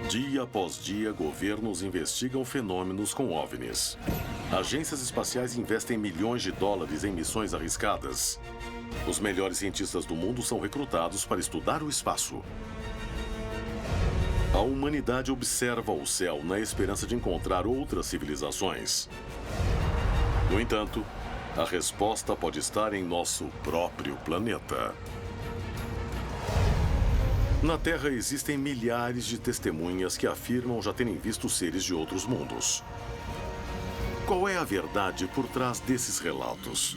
Dia após dia, governos investigam fenômenos com OVNIs. Agências espaciais investem milhões de dólares em missões arriscadas. Os melhores cientistas do mundo são recrutados para estudar o espaço. A humanidade observa o céu na esperança de encontrar outras civilizações. No entanto, a resposta pode estar em nosso próprio planeta. Na Terra existem milhares de testemunhas que afirmam já terem visto seres de outros mundos. Qual é a verdade por trás desses relatos?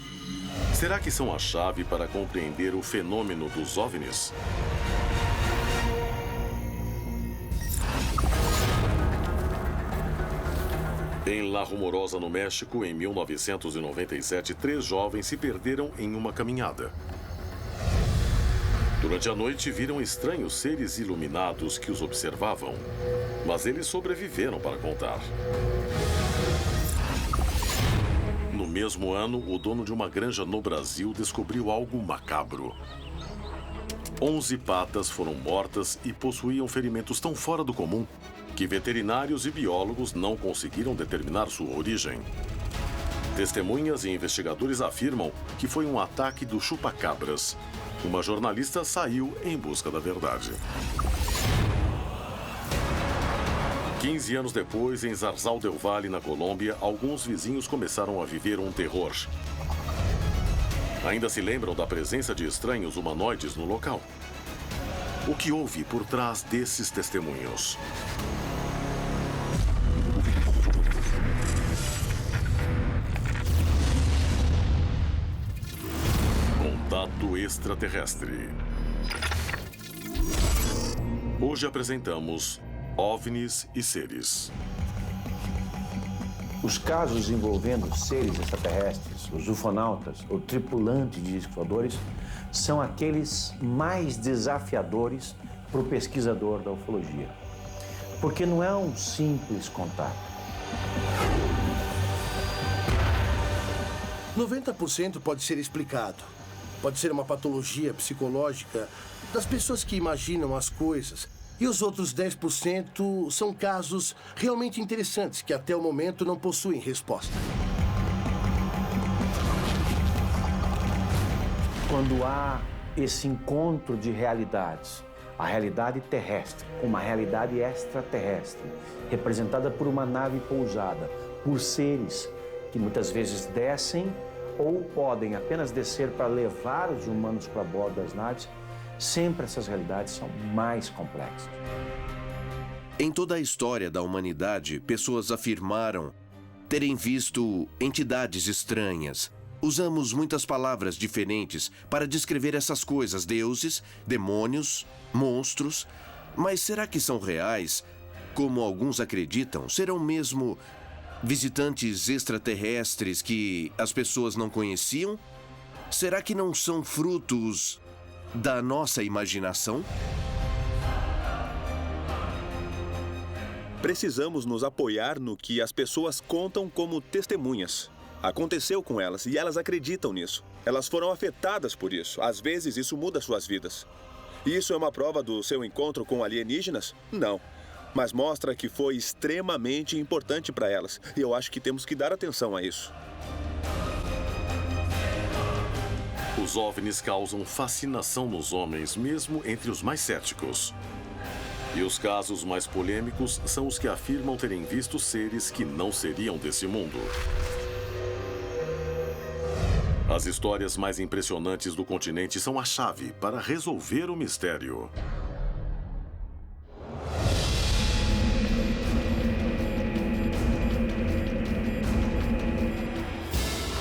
Será que são a chave para compreender o fenômeno dos OVNIs? Em La Rumorosa, no México, em 1997, 3 jovens se perderam em uma caminhada. Durante a noite, viram estranhos seres iluminados que os observavam, mas eles sobreviveram para contar. No mesmo ano, o dono de uma granja no Brasil descobriu algo macabro. 11 patas foram mortas e possuíam ferimentos tão fora do comum que veterinários e biólogos não conseguiram determinar sua origem. Testemunhas e investigadores afirmam que foi um ataque do chupacabras. Uma jornalista saiu em busca da verdade. 15 anos depois, em Zarzal del Valle, na Colômbia, alguns vizinhos começaram a viver um terror. Ainda se lembram da presença de estranhos humanoides no local? O que houve por trás desses testemunhos? Contato extraterrestre. Hoje apresentamos OVNIs e seres. Os casos envolvendo seres extraterrestres, os ufonautas ou tripulantes de discos voadores, são aqueles mais desafiadores para o pesquisador da ufologia. Porque não é um simples contato. 90% pode ser explicado. Pode ser uma patologia psicológica das pessoas que imaginam as coisas. E os outros 10% são casos realmente interessantes que até o momento não possuem resposta. Quando há esse encontro de realidades, a realidade terrestre com uma realidade extraterrestre, representada por uma nave pousada, por seres que muitas vezes descem ou podem apenas descer para levar os humanos para bordo das naves, sempre essas realidades são mais complexas. Em toda a história da humanidade, pessoas afirmaram terem visto entidades estranhas. Usamos muitas palavras diferentes para descrever essas coisas: deuses, demônios, monstros. Mas será que são reais? Como alguns acreditam, serão mesmo visitantes extraterrestres que as pessoas não conheciam? Será que não são frutos da nossa imaginação? Precisamos nos apoiar no que as pessoas contam como testemunhas. Aconteceu com elas e elas acreditam nisso. Elas foram afetadas por isso. Às vezes isso muda suas vidas. E isso é uma prova do seu encontro com alienígenas? Não. Mas mostra que foi extremamente importante para elas. E eu acho que temos que dar atenção a isso. Os OVNIs causam fascinação nos homens, mesmo entre os mais céticos. E os casos mais polêmicos são os que afirmam terem visto seres que não seriam desse mundo. As histórias mais impressionantes do continente são a chave para resolver o mistério.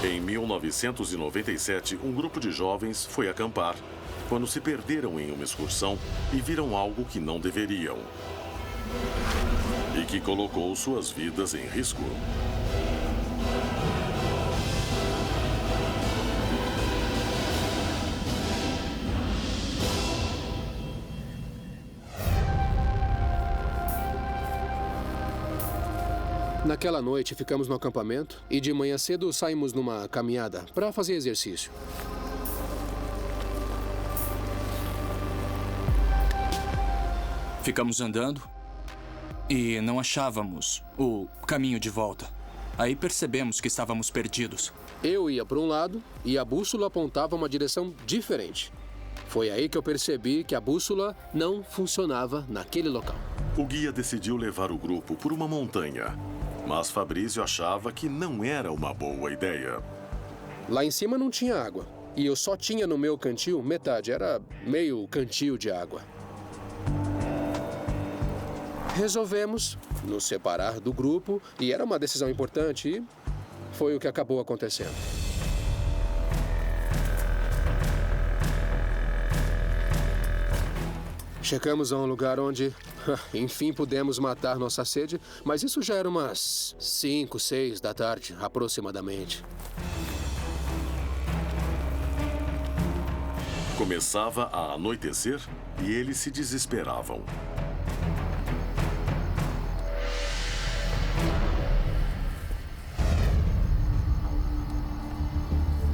Em 1997, um grupo de jovens foi acampar quando se perderam em uma excursão e viram algo que não deveriam e que colocou suas vidas em risco. Naquela noite, ficamos no acampamento e de manhã cedo saímos numa caminhada para fazer exercício. Ficamos andando e não achávamos o caminho de volta. Aí percebemos que estávamos perdidos. Eu ia para um lado e a bússola apontava uma direção diferente. Foi aí que eu percebi que a bússola não funcionava naquele local. O guia decidiu levar o grupo por uma montanha, mas Fabrício achava que não era uma boa ideia. Lá em cima não tinha água. E eu só tinha no meu cantil metade, era meio cantil de água. Resolvemos nos separar do grupo e era uma decisão importante e foi o que acabou acontecendo. Chegamos a um lugar onde, enfim, pudemos matar nossa sede, mas isso já era umas 5, 6 da tarde, aproximadamente. Começava a anoitecer e eles se desesperavam.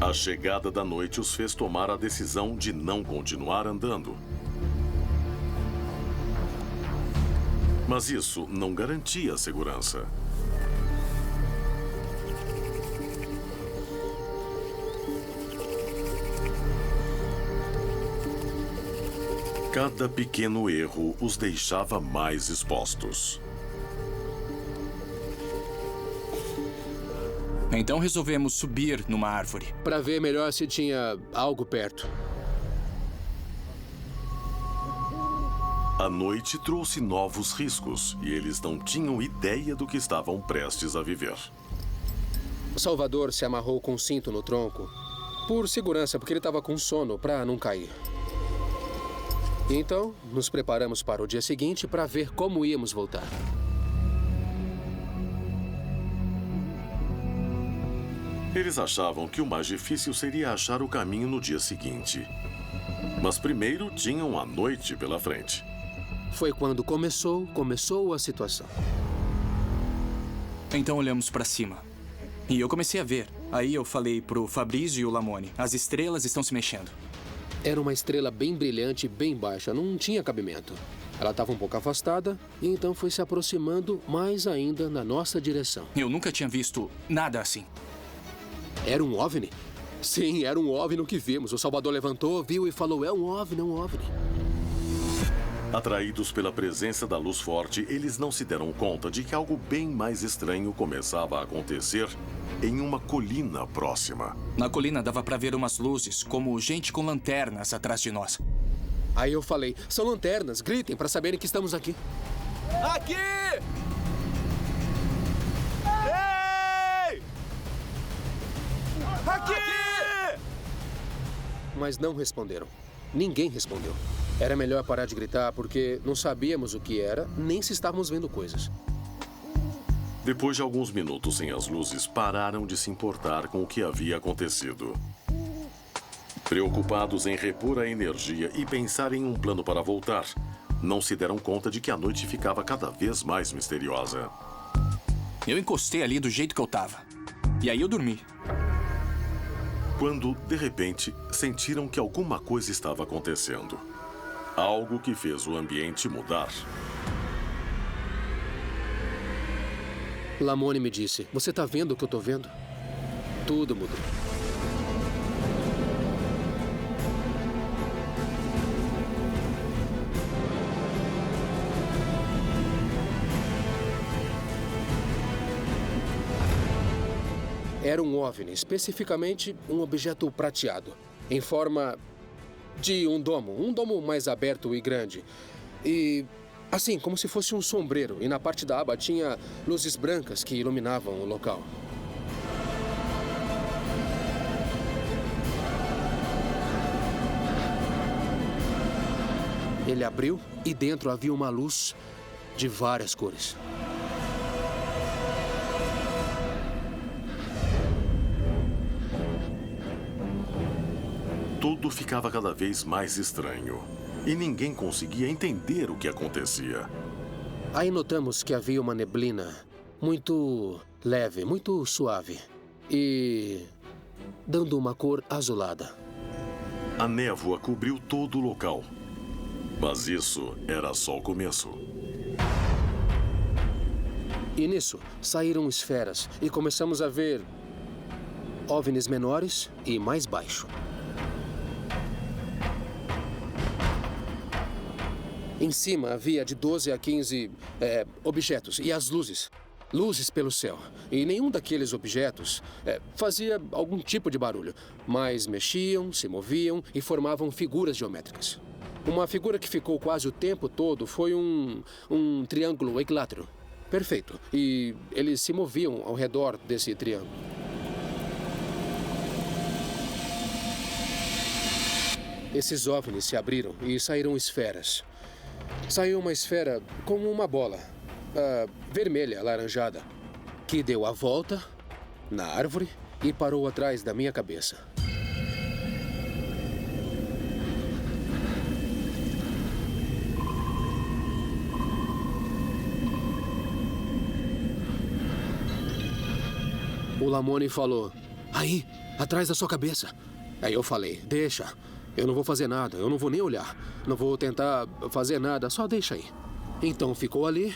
A chegada da noite os fez tomar a decisão de não continuar andando. Mas isso não garantia a segurança. Cada pequeno erro os deixava mais expostos. Então resolvemos subir numa árvore. Para ver melhor se tinha algo perto. A noite trouxe novos riscos e eles não tinham ideia do que estavam prestes a viver. Salvador se amarrou com um cinto no tronco. Por segurança, porque ele estava com sono, para não cair. Então, nos preparamos para o dia seguinte para ver como íamos voltar. Eles achavam que o mais difícil seria achar o caminho no dia seguinte. Mas primeiro tinham a noite pela frente. Foi quando começou a situação. Então olhamos para cima. E eu comecei a ver. Aí eu falei pro Fabrício e o Lamone, as estrelas estão se mexendo. Era uma estrela bem brilhante, bem baixa, não tinha cabimento. Ela estava um pouco afastada e então foi se aproximando mais ainda na nossa direção. Eu nunca tinha visto nada assim. Era um OVNI? Sim, era um OVNI que vimos. O Salvador levantou, viu e falou, é um OVNI, é um OVNI. Atraídos pela presença da luz forte, eles não se deram conta de que algo bem mais estranho começava a acontecer em uma colina próxima. Na colina dava para ver umas luzes, como gente com lanternas atrás de nós. Aí eu falei, são lanternas, gritem para saberem que estamos aqui. Aqui! Ei! Aqui! Mas não responderam. Ninguém respondeu. Era melhor parar de gritar porque não sabíamos o que era, nem se estávamos vendo coisas. Depois de alguns minutos sem as luzes, pararam de se importar com o que havia acontecido. Preocupados em repor a energia e pensar em um plano para voltar, não se deram conta de que a noite ficava cada vez mais misteriosa. Eu encostei ali do jeito que eu tava. E aí eu dormi. Quando, de repente, sentiram que alguma coisa estava acontecendo. Algo que fez o ambiente mudar. Lamone me disse, você tá vendo o que eu tô vendo? Tudo mudou. Era um OVNI, especificamente um objeto prateado, em forma de um domo mais aberto e grande. E assim, como se fosse um sombreiro, e na parte da aba tinha luzes brancas que iluminavam o local. Ele abriu e dentro havia uma luz de várias cores. Tudo ficava cada vez mais estranho. E ninguém conseguia entender o que acontecia. Aí notamos que havia uma neblina muito leve, muito suave. E dando uma cor azulada. A névoa cobriu todo o local. Mas isso era só o começo. E nisso, saíram esferas e começamos a ver OVNIs menores e mais baixo. Em cima havia de 12 a 15 objetos e as luzes. Luzes pelo céu. E nenhum daqueles objetos fazia algum tipo de barulho, mas mexiam, se moviam e formavam figuras geométricas. Uma figura que ficou quase o tempo todo foi um triângulo equilátero. Perfeito. E eles se moviam ao redor desse triângulo. Esses OVNIs se abriram e saíram esferas. Saiu uma esfera como uma bola, vermelha, alaranjada, que deu a volta na árvore e parou atrás da minha cabeça. O Lamoni falou, aí, atrás da sua cabeça. Aí eu falei, deixa, eu não vou fazer nada, eu não vou nem olhar. Não vou tentar fazer nada, só deixa aí. Então ficou ali,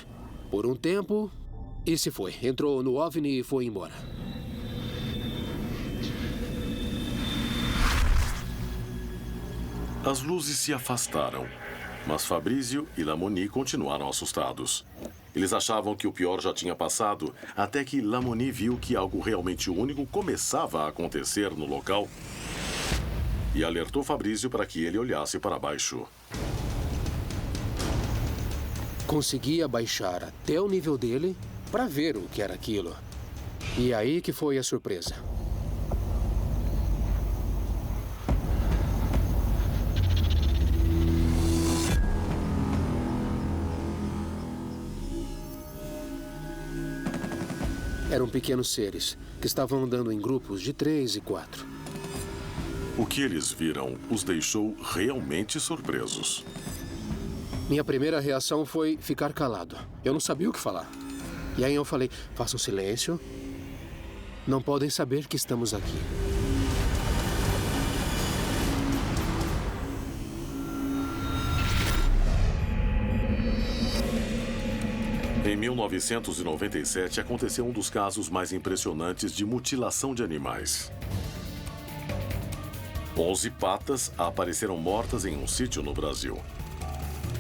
por um tempo, e se foi. Entrou no OVNI e foi embora. As luzes se afastaram, mas Fabrício e Lamoni continuaram assustados. Eles achavam que o pior já tinha passado, até que Lamoni viu que algo realmente único começava a acontecer no local e alertou Fabrício para que ele olhasse para baixo. Consegui abaixar até o nível dele para ver o que era aquilo. E aí que foi a surpresa. Eram pequenos seres que estavam andando em grupos de 3 e 4. O que eles viram os deixou realmente surpresos. Minha primeira reação foi ficar calado. Eu não sabia o que falar. E aí eu falei, façam silêncio. Não podem saber que estamos aqui. Em 1997, aconteceu um dos casos mais impressionantes de mutilação de animais. 11 patas apareceram mortas em um sítio no Brasil.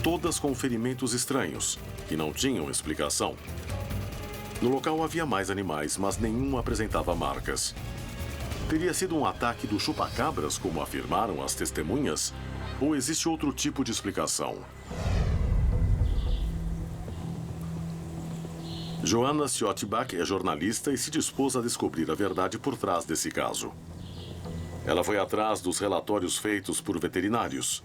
Todas com ferimentos estranhos, que não tinham explicação. No local havia mais animais, mas nenhum apresentava marcas. Teria sido um ataque do chupacabras, como afirmaram as testemunhas? Ou existe outro tipo de explicação? Joanna Schiottbach é jornalista e se dispôs a descobrir a verdade por trás desse caso. Ela foi atrás dos relatórios feitos por veterinários.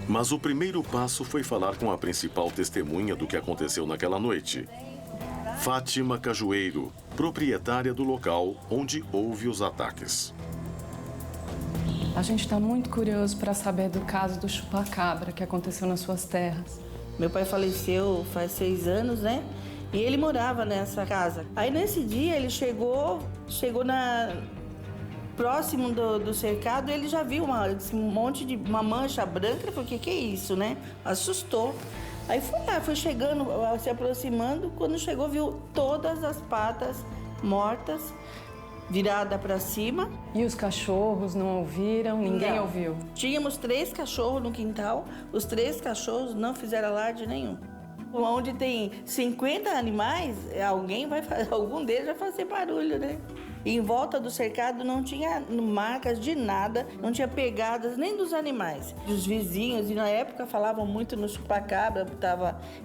Mas o primeiro passo foi falar com a principal testemunha do que aconteceu naquela noite. Fátima Cajueiro, proprietária do local onde houve os ataques. A gente está muito curioso para saber do caso do chupacabra que aconteceu nas suas terras. Meu pai faleceu faz 6 anos, né? E ele morava nessa casa. Aí nesse dia ele chegou próximo do cercado, ele já viu uma mancha branca. Ele falou, o que é isso, né? Assustou. Aí foi lá, foi chegando, se aproximando. Quando chegou, viu todas as patas mortas, virada para cima. E os cachorros não ouviram? Ninguém Não. ouviu? Tínhamos 3 cachorros no quintal. Os 3 cachorros não fizeram alarde nenhum. Onde tem 50 animais, algum deles vai fazer barulho, né? E em volta do cercado não tinha marcas de nada, não tinha pegadas nem dos animais. Os vizinhos, e na época falavam muito no chupacabra,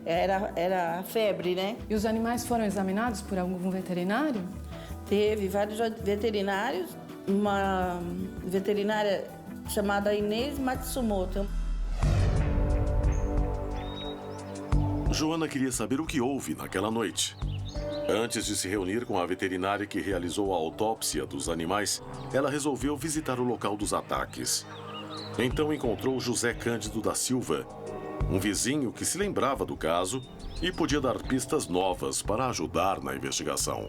era febre, né? E os animais foram examinados por algum veterinário? Teve vários veterinários, uma veterinária chamada Inês Matsumoto. Joana queria saber o que houve naquela noite. Antes de se reunir com a veterinária que realizou a autópsia dos animais, ela resolveu visitar o local dos ataques. Então encontrou José Cândido da Silva, um vizinho que se lembrava do caso e podia dar pistas novas para ajudar na investigação.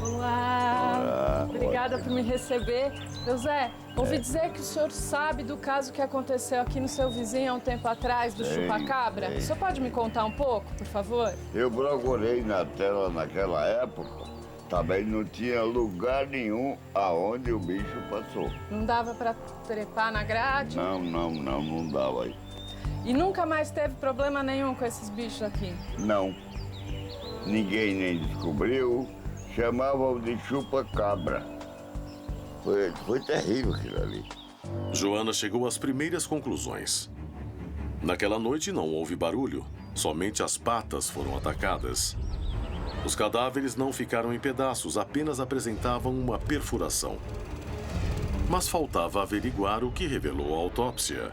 Olá! Obrigada por me receber. José, ouvi dizer que o senhor sabe do caso que aconteceu aqui no seu vizinho há um tempo atrás, do chupa-cabra. O senhor pode me contar um pouco, por favor? Eu procurei na tela naquela época, também não tinha lugar nenhum aonde o bicho passou. Não dava para trepar na grade? Não dava aí. E nunca mais teve problema nenhum com esses bichos aqui? Não. Ninguém nem descobriu. Chamavam de chupa-cabra. Foi terrível aquilo ali. Joana chegou às primeiras conclusões. Naquela noite não houve barulho, somente as patas foram atacadas. Os cadáveres não ficaram em pedaços, apenas apresentavam uma perfuração. Mas faltava averiguar o que revelou a autópsia.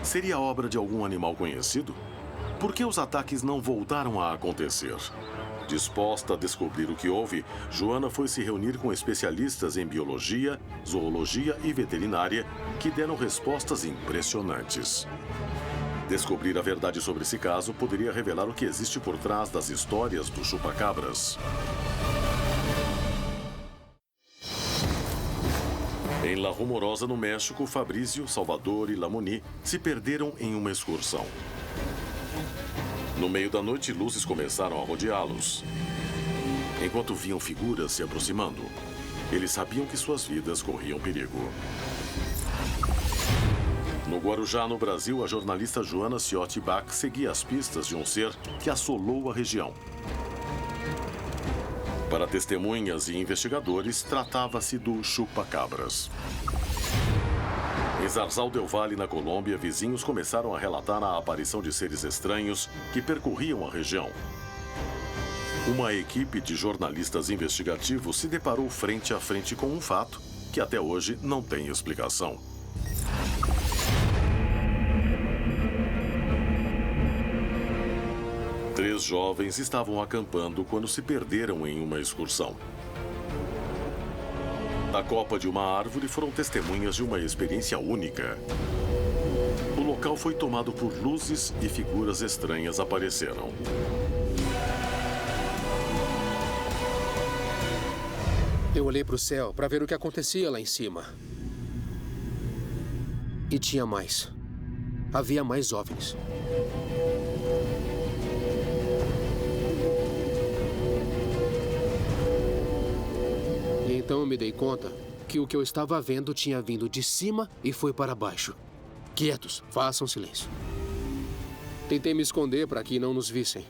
Seria obra de algum animal conhecido? Por que os ataques não voltaram a acontecer? Disposta a descobrir o que houve, Joana foi se reunir com especialistas em biologia, zoologia e veterinária que deram respostas impressionantes. Descobrir a verdade sobre esse caso poderia revelar o que existe por trás das histórias dos chupa-cabras. Em La Rumorosa, no México, Fabrício, Salvador e Lamoni se perderam em uma excursão. No meio da noite, luzes começaram a rodeá-los. Enquanto viam figuras se aproximando, eles sabiam que suas vidas corriam perigo. No Guarujá, no Brasil, a jornalista Joana Ciotti Bach seguia as pistas de um ser que assolou a região. Para testemunhas e investigadores, tratava-se do chupa-cabras. Em Zarzal del Valle, na Colômbia, vizinhos começaram a relatar a aparição de seres estranhos que percorriam a região. Uma equipe de jornalistas investigativos se deparou frente a frente com um fato que até hoje não tem explicação. Três jovens estavam acampando quando se perderam em uma excursão. Da copa de uma árvore foram testemunhas de uma experiência única. O local foi tomado por luzes e figuras estranhas apareceram. Eu olhei para o céu para ver o que acontecia lá em cima. E tinha mais. Havia mais OVNIs. Então eu me dei conta que o que eu estava vendo tinha vindo de cima e foi para baixo. Quietos, façam silêncio. Tentei me esconder para que não nos vissem.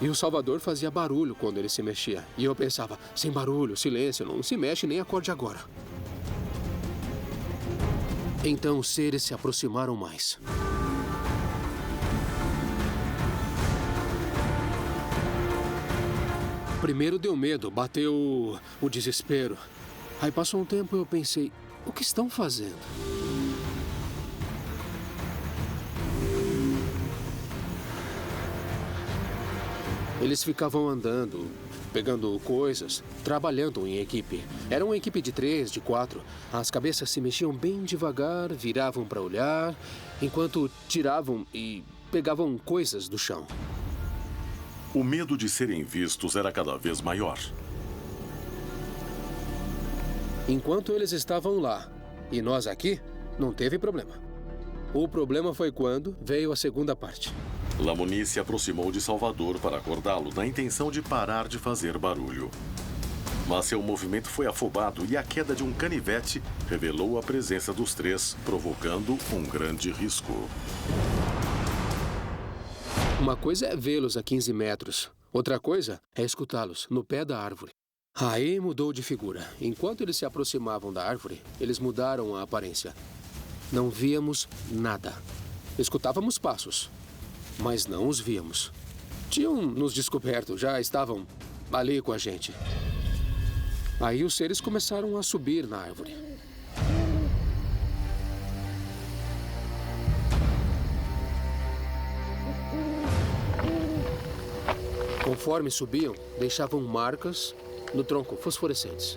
E o Salvador fazia barulho quando ele se mexia. E eu pensava, sem barulho, silêncio, não se mexe nem acorde agora. Então os seres se aproximaram mais. Primeiro deu medo, bateu o desespero. Aí passou um tempo e eu pensei, o que estão fazendo? Eles ficavam andando, pegando coisas, trabalhando em equipe. Era uma equipe de 3, de 4. As cabeças se mexiam bem devagar, viravam para olhar, enquanto tiravam e pegavam coisas do chão. O medo de serem vistos era cada vez maior. Enquanto eles estavam lá e nós aqui, não teve problema. O problema foi quando veio a segunda parte. Lamoni se aproximou de Salvador para acordá-lo, na intenção de parar de fazer barulho. Mas seu movimento foi afobado e a queda de um canivete revelou a presença dos três, provocando um grande risco. Uma coisa é vê-los a 15 metros. Outra coisa é escutá-los no pé da árvore. Aí mudou de figura. Enquanto eles se aproximavam da árvore, eles mudaram a aparência. Não víamos nada. Escutávamos passos, mas não os víamos. Tinham nos descoberto, já estavam ali com a gente. Aí os seres começaram a subir na árvore. Conforme subiam, deixavam marcas no tronco, fosforescentes.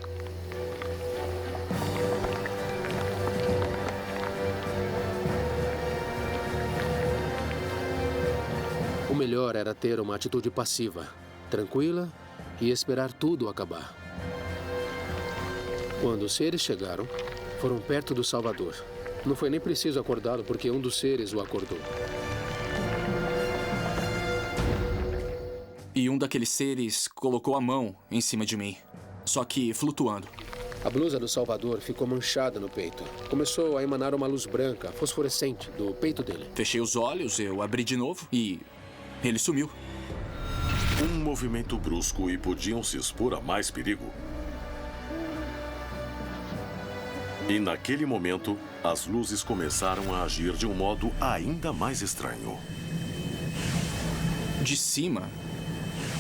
O melhor era ter uma atitude passiva, tranquila e esperar tudo acabar. Quando os seres chegaram, foram perto do Salvador. Não foi nem preciso acordá-lo, porque um dos seres o acordou. E um daqueles seres colocou a mão em cima de mim, só que flutuando. A blusa do Salvador ficou manchada no peito. Começou a emanar uma luz branca, fosforescente, do peito dele. Fechei os olhos, eu abri de novo e ele sumiu. Um movimento brusco e podiam se expor a mais perigo. E naquele momento, as luzes começaram a agir de um modo ainda mais estranho. De cima,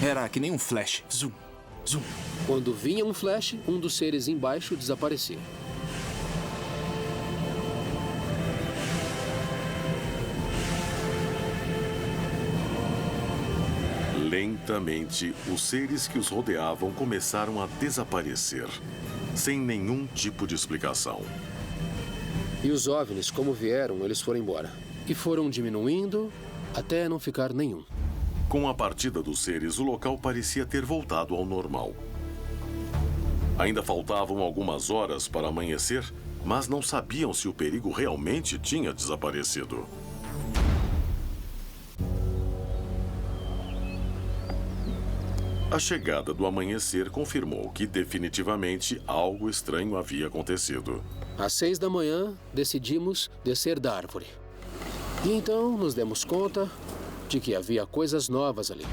era que nem um flash. Zoom, zoom. Quando vinha um flash, um dos seres embaixo desaparecia. Lentamente, os seres que os rodeavam começaram a desaparecer, sem nenhum tipo de explicação. E os OVNIs, como vieram, eles foram embora. E foram diminuindo até não ficar nenhum. Com a partida dos seres, o local parecia ter voltado ao normal. Ainda faltavam algumas horas para amanhecer, mas não sabiam se o perigo realmente tinha desaparecido. A chegada do amanhecer confirmou que definitivamente algo estranho havia acontecido. Às 6 da manhã, decidimos descer da árvore. E então nos demos conta de que havia coisas novas ali.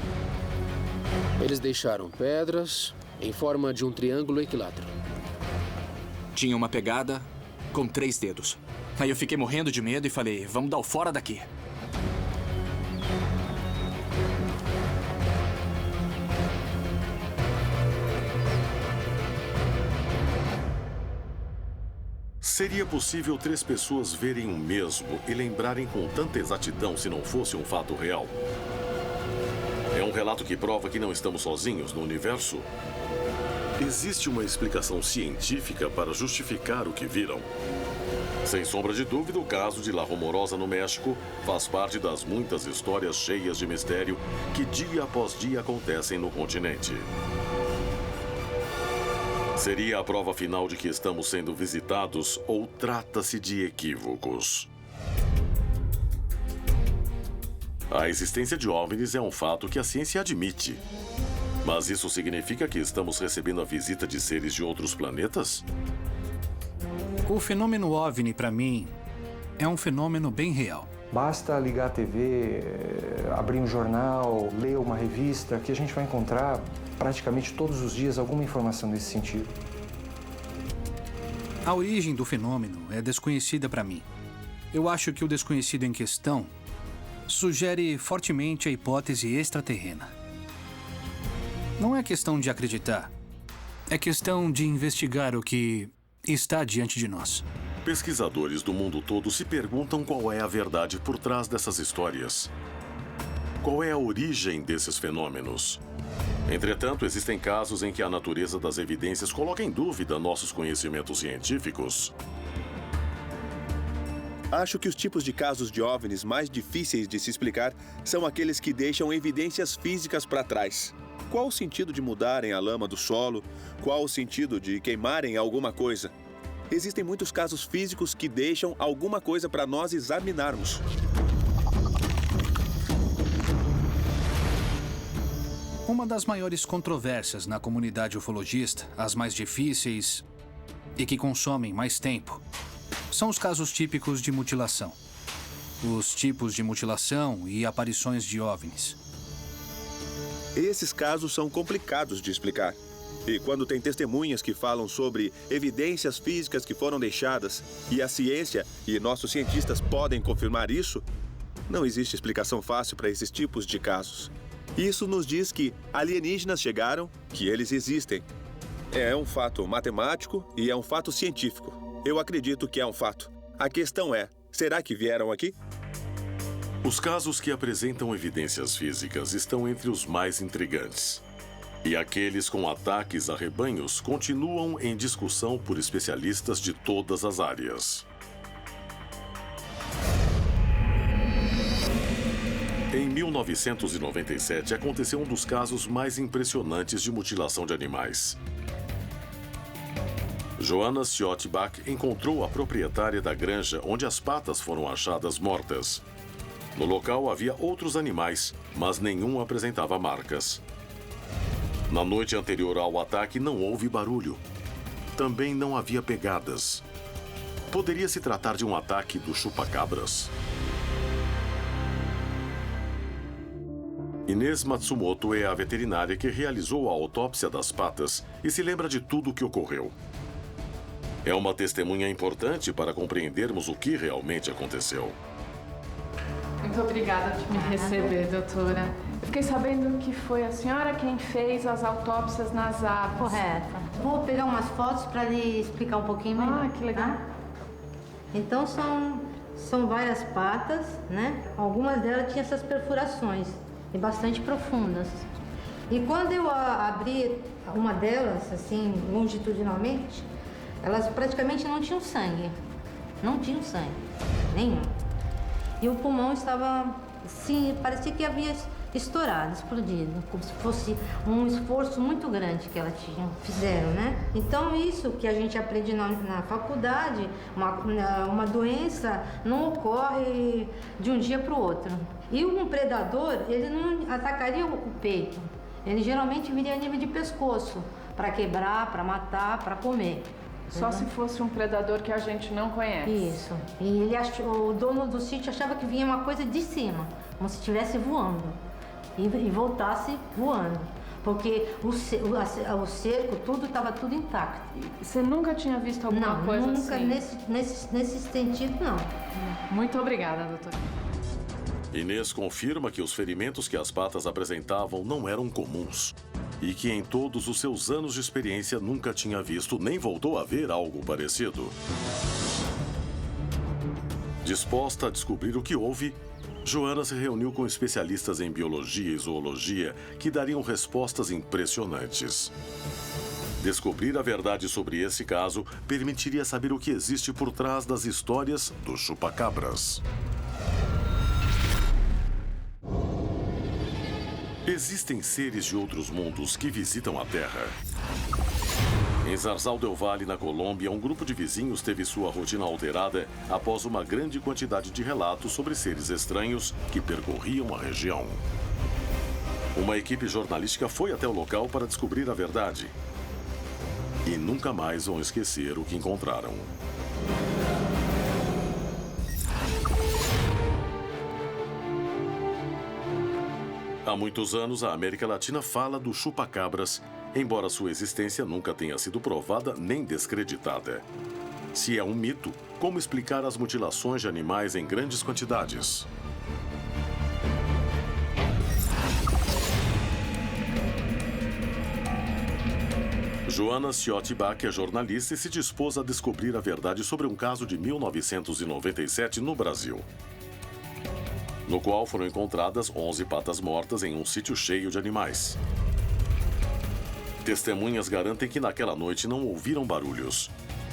Eles deixaram pedras em forma de um triângulo equilátero. Tinha uma pegada com 3 dedos. Aí eu fiquei morrendo de medo e falei, vamos dar o fora daqui. Seria possível 3 pessoas verem o mesmo e lembrarem com tanta exatidão se não fosse um fato real? É um relato que prova que não estamos sozinhos no universo? Existe uma explicação científica para justificar o que viram? Sem sombra de dúvida, o caso de La Rumorosa no México faz parte das muitas histórias cheias de mistério que dia após dia acontecem no continente. Seria a prova final de que estamos sendo visitados ou trata-se de equívocos? A existência de OVNIs é um fato que a ciência admite. Mas isso significa que estamos recebendo a visita de seres de outros planetas? O fenômeno OVNI, para mim, é um fenômeno bem real. Basta ligar a TV, abrir um jornal, ler uma revista, que a gente vai encontrar praticamente todos os dias alguma informação nesse sentido. A origem do fenômeno é desconhecida para mim. Eu acho que o desconhecido em questão sugere fortemente a hipótese extraterrena. Não é questão de acreditar, é questão de investigar o que está diante de nós. Pesquisadores do mundo todo se perguntam qual é a verdade por trás dessas histórias. Qual é a origem desses fenômenos? Entretanto, existem casos em que a natureza das evidências coloca em dúvida nossos conhecimentos científicos. Acho que os tipos de casos de OVNIs mais difíceis de se explicar são aqueles que deixam evidências físicas para trás. Qual o sentido de mudarem a lama do solo? Qual o sentido de queimarem alguma coisa? Existem muitos casos físicos que deixam alguma coisa para nós examinarmos. Uma das maiores controvérsias na comunidade ufologista, as mais difíceis e que consomem mais tempo, são os casos típicos de mutilação. Os tipos de mutilação e aparições de OVNIs. Esses casos são complicados de explicar. E quando tem testemunhas que falam sobre evidências físicas que foram deixadas, e a ciência e nossos cientistas podem confirmar isso, não existe explicação fácil para esses tipos de casos. Isso nos diz que alienígenas chegaram, que eles existem. É um fato matemático e é um fato científico. Eu acredito que é um fato. A questão é, será que vieram aqui? Os casos que apresentam evidências físicas estão entre os mais intrigantes. E aqueles com ataques a rebanhos continuam em discussão por especialistas de todas as áreas. Em Em 1997, aconteceu um dos casos mais impressionantes de mutilação de animais. Joanna Ciotibak encontrou a proprietária da granja onde as patas foram achadas mortas. No local havia outros animais, mas nenhum apresentava marcas. Na noite anterior ao ataque, não houve barulho. Também não havia pegadas. Poderia se tratar de um ataque do chupacabras? Inês Matsumoto é a veterinária que realizou a autópsia das patas e se lembra de tudo o que ocorreu. É uma testemunha importante para compreendermos o que realmente aconteceu. Muito obrigada por me receber, doutora. Eu fiquei sabendo que foi a senhora quem fez as autópsias nas aves. Correto. Vou pegar umas fotos para lhe explicar um pouquinho melhor. Ah, que legal. Tá? Então, são várias patas, né? Algumas delas tinham essas perfurações, e bastante profundas. E quando eu abri uma delas, assim, longitudinalmente, elas praticamente não tinham sangue. Não tinham sangue. Nenhum. E o pulmão estava, sim, parecia que havia estourado, explodido, como se fosse um esforço muito grande que elas fizeram, né? Então isso que a gente aprende na faculdade, uma doença não ocorre de um dia para o outro. E um predador, ele não atacaria o peito, ele geralmente viria a nível de pescoço, para quebrar, para matar, para comer. Só se fosse um predador que a gente não conhece. Isso. E o dono do sítio achava que vinha uma coisa de cima, como se estivesse voando. E voltasse voando. Porque o cerco, estava tudo intacto. Você nunca tinha visto alguma coisa assim? Nunca, nesse sentido, não. Muito obrigada, doutora. Inês confirma que os ferimentos que as patas apresentavam não eram comuns e que em todos os seus anos de experiência nunca tinha visto nem voltou a ver algo parecido. Disposta a descobrir o que houve, Joanna se reuniu com especialistas em biologia e zoologia que dariam respostas impressionantes. Descobrir a verdade sobre esse caso permitiria saber o que existe por trás das histórias dos chupacabras. Existem seres de outros mundos que visitam a Terra. Em Zarzal del Valle, na Colômbia, um grupo de vizinhos teve sua rotina alterada após uma grande quantidade de relatos sobre seres estranhos que percorriam a região. Uma equipe jornalística foi até o local para descobrir a verdade. E nunca mais vão esquecer o que encontraram. Há muitos anos, a América Latina fala do chupacabras, embora sua existência nunca tenha sido provada nem descreditada. Se é um mito, como explicar as mutilações de animais em grandes quantidades? Joanna Ciotibak é jornalista e se dispôs a descobrir a verdade sobre um caso de 1997 no Brasil, no qual foram encontradas 11 patas mortas em um sítio cheio de animais. Testemunhas garantem que naquela noite não ouviram barulhos.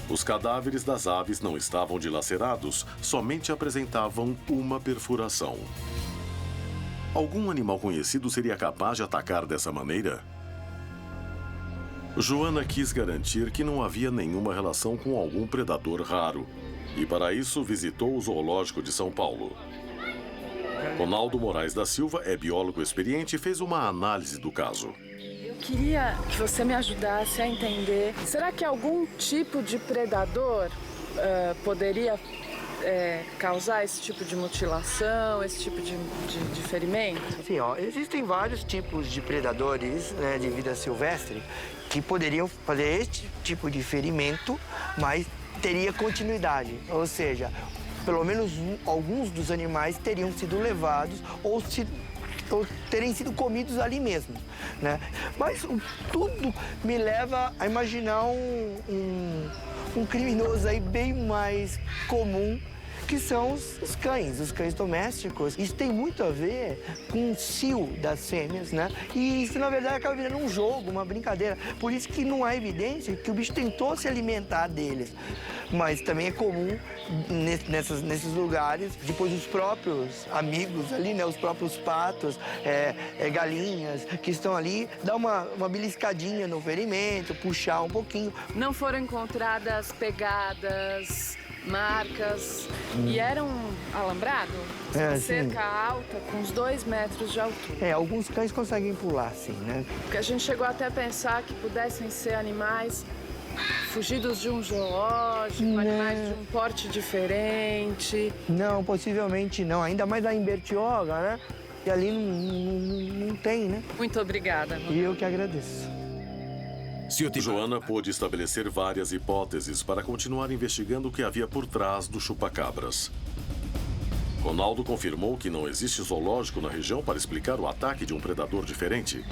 Os cadáveres das aves não estavam dilacerados, somente apresentavam uma perfuração. Algum animal conhecido seria capaz de atacar dessa maneira? Joanna quis garantir que não havia nenhuma relação com algum predador raro, e para isso visitou o Zoológico de São Paulo. Ronaldo Moraes da Silva é biólogo experiente e fez uma análise do caso. Eu queria que você me ajudasse a entender, será que algum tipo de predador poderia causar esse tipo de mutilação, esse tipo de ferimento? Sim, existem vários tipos de predadores, né, de vida silvestre que poderiam fazer este tipo de ferimento, mas teria continuidade, ou seja, pelo menos alguns dos animais teriam sido levados ou terem sido comidos ali mesmo, né? Mas tudo me leva a imaginar um criminoso aí bem mais comum que são os cães domésticos. Isso tem muito a ver com o cio das fêmeas, né? E isso, na verdade, acaba virando um jogo, uma brincadeira. Por isso que não há evidência que o bicho tentou se alimentar deles. Mas também é comum nesses lugares, depois os próprios amigos ali, né? Os próprios patos, galinhas que estão ali, dar uma beliscadinha no ferimento, puxar um pouquinho. Não foram encontradas pegadas, marcas, e era um alambrado? Uma cerca alta, com uns 2 metros de altura. Alguns cães conseguem pular, sim, né? Porque a gente chegou até a pensar que pudessem ser animais fugidos de um zoológico, animais de um porte diferente. Não, possivelmente não. Ainda mais lá em Bertioga, né? E ali não tem, né? Muito obrigada. E eu que agradeço. Joana pôde estabelecer várias hipóteses para continuar investigando o que havia por trás do chupa-cabras. Ronaldo confirmou que não existe zoológico na região para explicar o ataque de um predador diferente.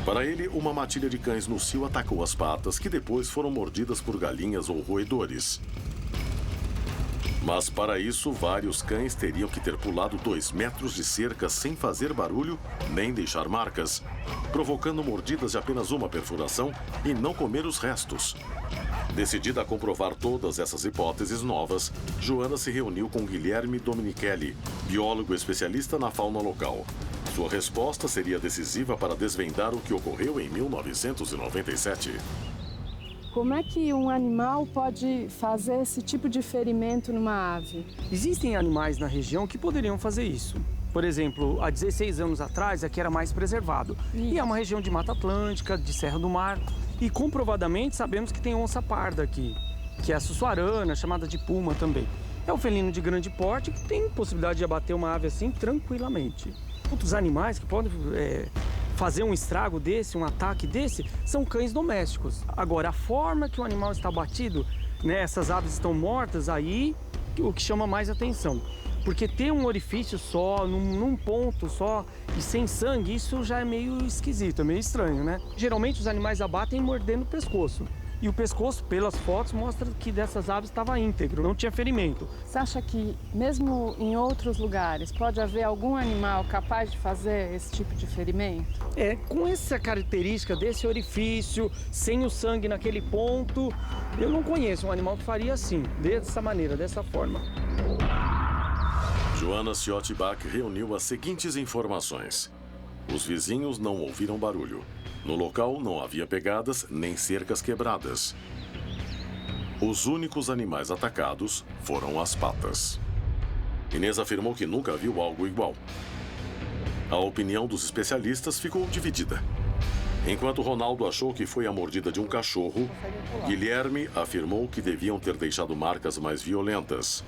Para ele, uma matilha de cães no cio atacou as patas, que depois foram mordidas por galinhas ou roedores. Mas para isso, vários cães teriam que ter pulado 2 metros de cerca sem fazer barulho nem deixar marcas, provocando mordidas de apenas uma perfuração e não comer os restos. Decidida a comprovar todas essas hipóteses novas, Joana se reuniu com Guilherme Dominichelli, biólogo especialista na fauna local. Sua resposta seria decisiva para desvendar o que ocorreu em 1997. Como é que um animal pode fazer esse tipo de ferimento numa ave? Existem animais na região que poderiam fazer isso. Por exemplo, há 16 anos atrás, aqui era mais preservado. E é uma região de Mata Atlântica, de Serra do Mar. E comprovadamente sabemos que tem onça parda aqui, que é a sussuarana, chamada de puma também. É um felino de grande porte que tem possibilidade de abater uma ave assim tranquilamente. Outros animais que podem fazer um estrago desse, um ataque desse, são cães domésticos. Agora, a forma que o animal está abatido, né, essas aves estão mortas, aí o que chama mais atenção. Porque ter um orifício só, num ponto só e sem sangue, isso já é meio esquisito, é meio estranho, né? Geralmente os animais abatem mordendo o pescoço. E o pescoço, pelas fotos, mostra que dessas aves estava íntegro, não tinha ferimento. Você acha que, mesmo em outros lugares, pode haver algum animal capaz de fazer esse tipo de ferimento? Com essa característica desse orifício, sem o sangue naquele ponto, eu não conheço um animal que faria assim, dessa maneira, dessa forma. Joana Ciotti-Bach reuniu as seguintes informações. Os vizinhos não ouviram barulho. No local não havia pegadas nem cercas quebradas. Os únicos animais atacados foram as patas. Inês afirmou que nunca viu algo igual. A opinião dos especialistas ficou dividida. Enquanto Ronaldo achou que foi a mordida de um cachorro, Guilherme afirmou que deviam ter deixado marcas mais violentas.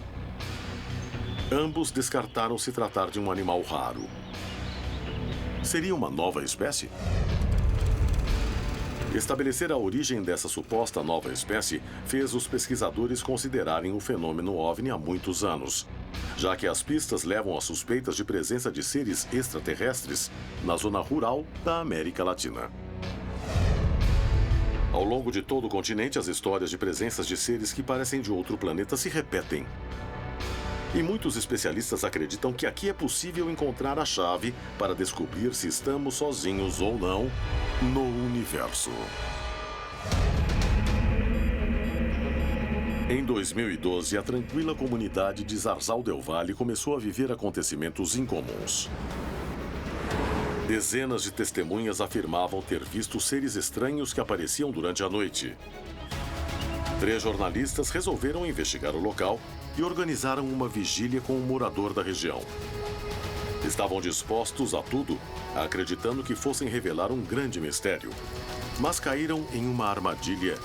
Ambos descartaram se tratar de um animal raro. Seria uma nova espécie? Estabelecer a origem dessa suposta nova espécie fez os pesquisadores considerarem o fenômeno OVNI há muitos anos, já que as pistas levam a suspeitas de presença de seres extraterrestres na zona rural da América Latina. Ao longo de todo o continente, as histórias de presenças de seres que parecem de outro planeta se repetem. E muitos especialistas acreditam que aqui é possível encontrar a chave para descobrir se estamos sozinhos ou não no universo. Em 2012, a tranquila comunidade de Zarzal del Valle começou a viver acontecimentos incomuns. Dezenas de testemunhas afirmavam ter visto seres estranhos que apareciam durante a noite. 3 jornalistas resolveram investigar o local e organizaram uma vigília com um morador da região. Estavam dispostos a tudo, acreditando que fossem revelar um grande mistério, mas caíram em uma armadilha,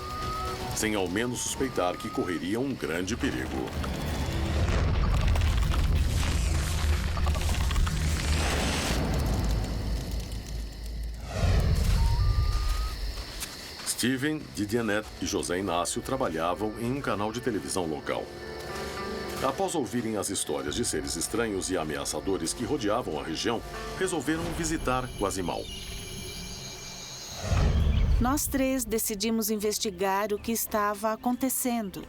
sem ao menos suspeitar que correriam um grande perigo. Steven, Didianet e José Inácio trabalhavam em um canal de televisão local. Após ouvirem as histórias de seres estranhos e ameaçadores que rodeavam a região, resolveram visitar Guazimal. Nós 3 decidimos investigar o que estava acontecendo.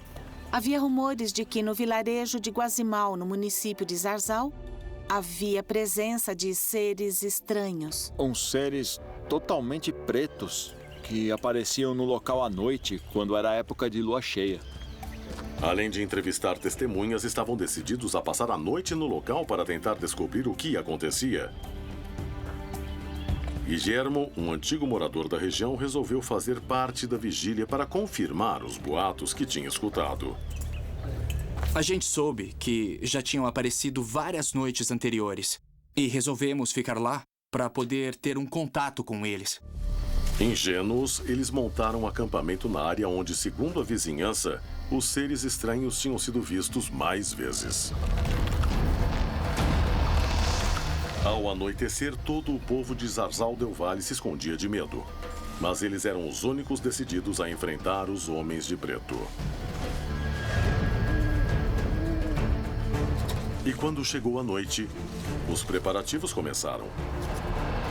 Havia rumores de que no vilarejo de Guazimal, no município de Zarzal, havia presença de seres estranhos. Uns seres totalmente pretos que apareciam no local à noite, quando era a época de lua cheia. Além de entrevistar testemunhas, estavam decididos a passar a noite no local para tentar descobrir o que acontecia. Guillermo, um antigo morador da região, resolveu fazer parte da vigília para confirmar os boatos que tinha escutado. A gente soube que já tinham aparecido várias noites anteriores e resolvemos ficar lá para poder ter um contato com eles. Ingênuos, eles montaram um acampamento na área onde, segundo a vizinhança, os seres estranhos tinham sido vistos mais vezes. Ao anoitecer, todo o povo de Zarzal del Valle se escondia de medo. Mas eles eram os únicos decididos a enfrentar os homens de preto. E quando chegou a noite, os preparativos começaram.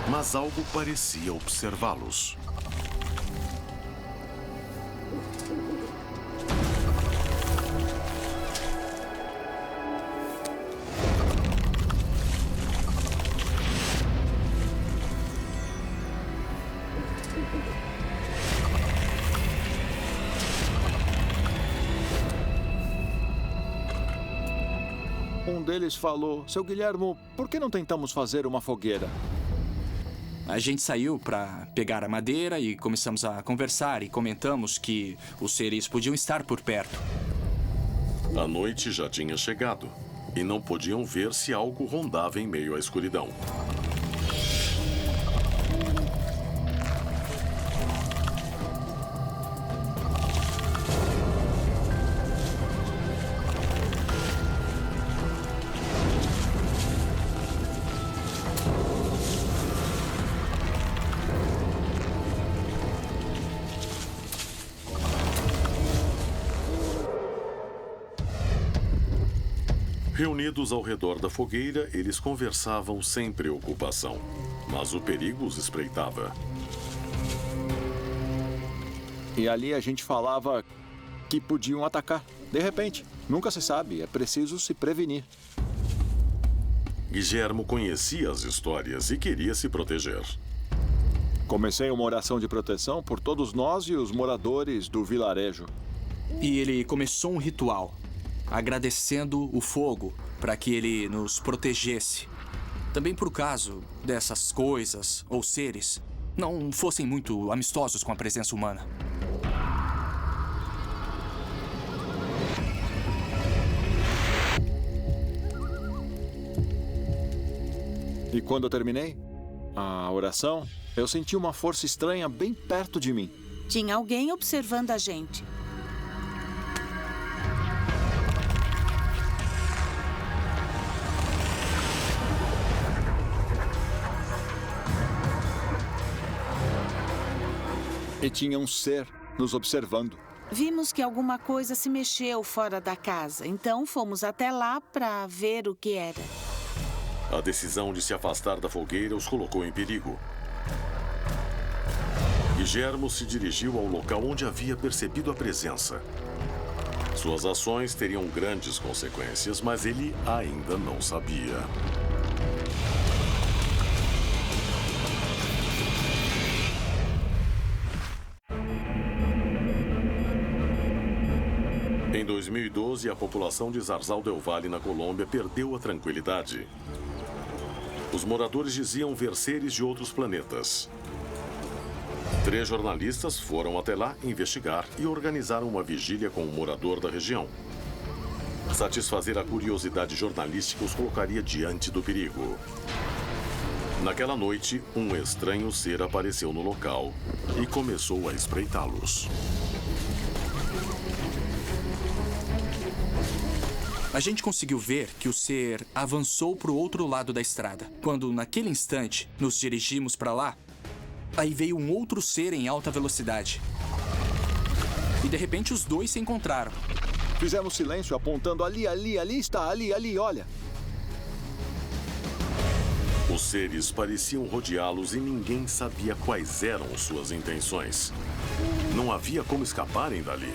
Mas algo parecia observá-los. Um deles falou: "Seu Guillermo, por que não tentamos fazer uma fogueira?" A gente saiu para pegar a madeira e começamos a conversar e comentamos que os seres podiam estar por perto. A noite já tinha chegado e não podiam ver se algo rondava em meio à escuridão. Reunidos ao redor da fogueira, eles conversavam sem preocupação, mas o perigo os espreitava. E ali a gente falava que podiam atacar. De repente, nunca se sabe, é preciso se prevenir. Guillermo conhecia as histórias e queria se proteger. Comecei uma oração de proteção por todos nós e os moradores do vilarejo. E ele começou um ritual, agradecendo o fogo para que ele nos protegesse. Também por caso dessas coisas ou seres não fossem muito amistosos com a presença humana. E quando eu terminei a oração, eu senti uma força estranha bem perto de mim. Tinha alguém observando a gente. E tinha um ser nos observando. Vimos que alguma coisa se mexeu fora da casa, então fomos até lá para ver o que era. A decisão de se afastar da fogueira os colocou em perigo. Guillermo se dirigiu ao local onde havia percebido a presença. Suas ações teriam grandes consequências, mas ele ainda não sabia. Em 2012, a população de Zarzal del Valle, na Colômbia, perdeu a tranquilidade. Os moradores diziam ver seres de outros planetas. 3 jornalistas foram até lá investigar e organizaram uma vigília com um morador da região. Satisfazer a curiosidade jornalística os colocaria diante do perigo. Naquela noite, um estranho ser apareceu no local e começou a espreitá-los. A gente conseguiu ver que o ser avançou para o outro lado da estrada. Quando, naquele instante, nos dirigimos para lá, aí veio um outro ser em alta velocidade. E, de repente, os dois se encontraram. Fizemos silêncio apontando ali está, ali, olha. Os seres pareciam rodeá-los e ninguém sabia quais eram suas intenções. Não havia como escaparem dali.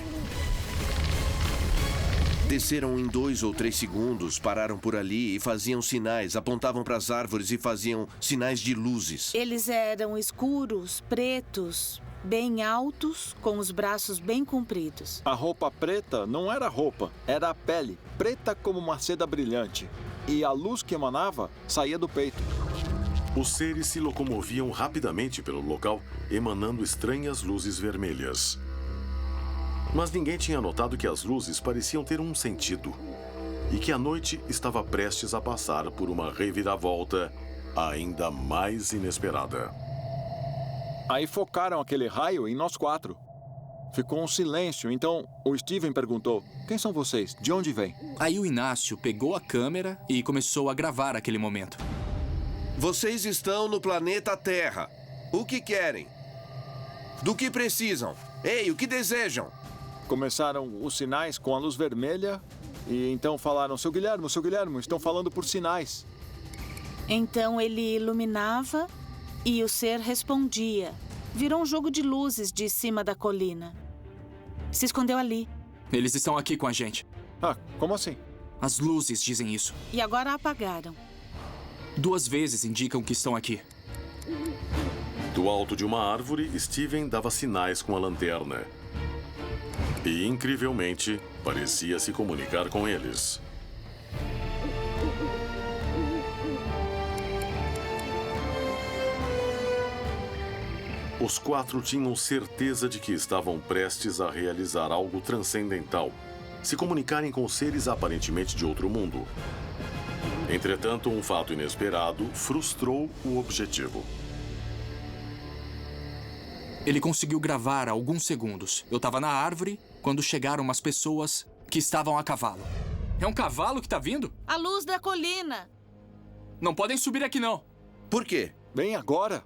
Desceram em 2 ou 3 segundos, pararam por ali e faziam sinais, apontavam para as árvores e faziam sinais de luzes. Eles eram escuros, pretos, bem altos, com os braços bem compridos. A roupa preta não era roupa, era a pele, preta como uma seda brilhante. E a luz que emanava saía do peito. Os seres se locomoviam rapidamente pelo local, emanando estranhas luzes vermelhas. Mas ninguém tinha notado que as luzes pareciam ter um sentido e que a noite estava prestes a passar por uma reviravolta ainda mais inesperada. Aí focaram aquele raio em nós 4. Ficou um silêncio, então o Steven perguntou: quem são vocês? De onde vêm? Aí o Inácio pegou a câmera e começou a gravar aquele momento. Vocês estão no planeta Terra. O que querem? Do que precisam? Ei, o que desejam? Começaram os sinais com a luz vermelha e então falaram: seu Guilherme, estão falando por sinais. Então ele iluminava e o ser respondia. Virou um jogo de luzes de cima da colina. Se escondeu ali. Eles estão aqui com a gente. Ah, como assim? As luzes dizem isso. E agora apagaram. 2 vezes indicam que estão aqui. Do alto de uma árvore, Steven dava sinais com a lanterna. E, incrivelmente, parecia se comunicar com eles. Os 4 tinham certeza de que estavam prestes a realizar algo transcendental, se comunicarem com seres aparentemente de outro mundo. Entretanto, um fato inesperado frustrou o objetivo. Ele conseguiu gravar alguns segundos. Eu estava na árvore quando chegaram umas pessoas que estavam a cavalo. É um cavalo que está vindo? A luz da colina. Não podem subir aqui, não. Por quê? Bem agora.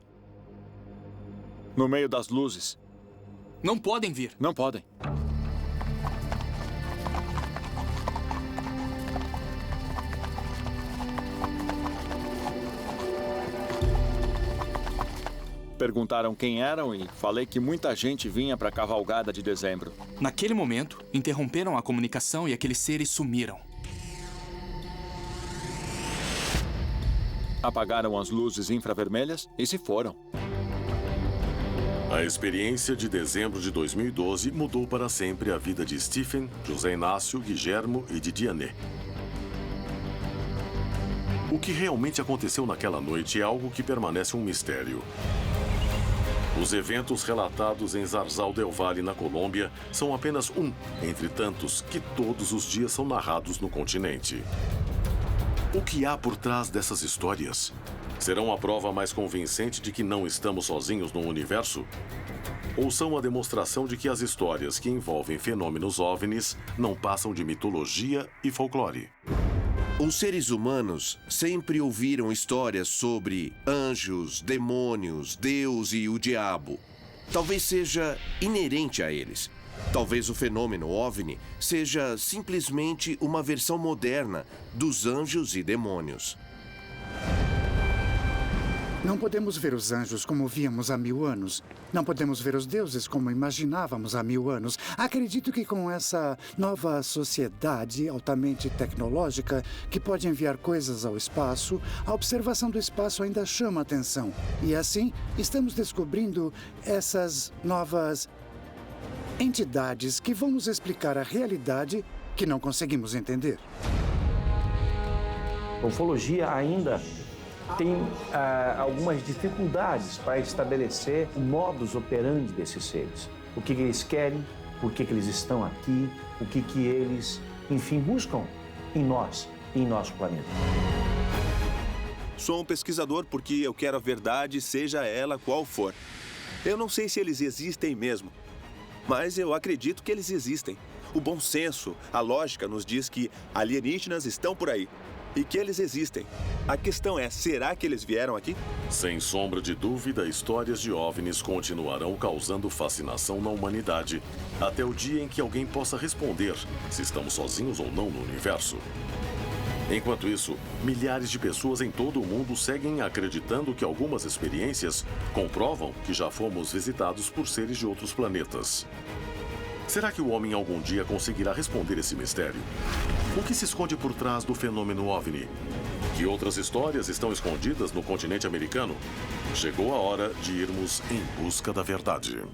No meio das luzes. Não podem vir. Não podem. Perguntaram quem eram e falei que muita gente vinha para a cavalgada de dezembro. Naquele momento, interromperam a comunicação e aqueles seres sumiram. Apagaram as luzes infravermelhas e se foram. A experiência de dezembro de 2012 mudou para sempre a vida de Stephen, José Inácio, Guillermo e de Diane. O que realmente aconteceu naquela noite é algo que permanece um mistério. Os eventos relatados em Zarzal del Valle, na Colômbia, são apenas um entre tantos que todos os dias são narrados no continente. O que há por trás dessas histórias? Serão a prova mais convincente de que não estamos sozinhos no universo? Ou são a demonstração de que as histórias que envolvem fenômenos OVNIs não passam de mitologia e folclore? Os seres humanos sempre ouviram histórias sobre anjos, demônios, Deus e o diabo. Talvez seja inerente a eles. Talvez o fenômeno OVNI seja simplesmente uma versão moderna dos anjos e demônios. Não podemos ver os anjos como víamos há 1000 anos. Não podemos ver os deuses como imaginávamos há 1000 anos. Acredito que com essa nova sociedade altamente tecnológica, que pode enviar coisas ao espaço, a observação do espaço ainda chama atenção. E assim, estamos descobrindo essas novas entidades que vão nos explicar a realidade que não conseguimos entender. A ufologia ainda tem algumas dificuldades para estabelecer o modus operandi desses seres. O que eles querem, por que eles estão aqui, o que eles, enfim, buscam em nós, em nosso planeta. Sou um pesquisador porque eu quero a verdade, seja ela qual for. Eu não sei se eles existem mesmo, mas eu acredito que eles existem. O bom senso, a lógica nos diz que alienígenas estão por aí. E que eles existem. A questão é, será que eles vieram aqui? Sem sombra de dúvida, histórias de OVNIs continuarão causando fascinação na humanidade, até o dia em que alguém possa responder se estamos sozinhos ou não no universo. Enquanto isso, milhares de pessoas em todo o mundo seguem acreditando que algumas experiências comprovam que já fomos visitados por seres de outros planetas. Será que o homem algum dia conseguirá responder esse mistério? O que se esconde por trás do fenômeno OVNI? Que outras histórias estão escondidas no continente americano? Chegou a hora de irmos em busca da verdade.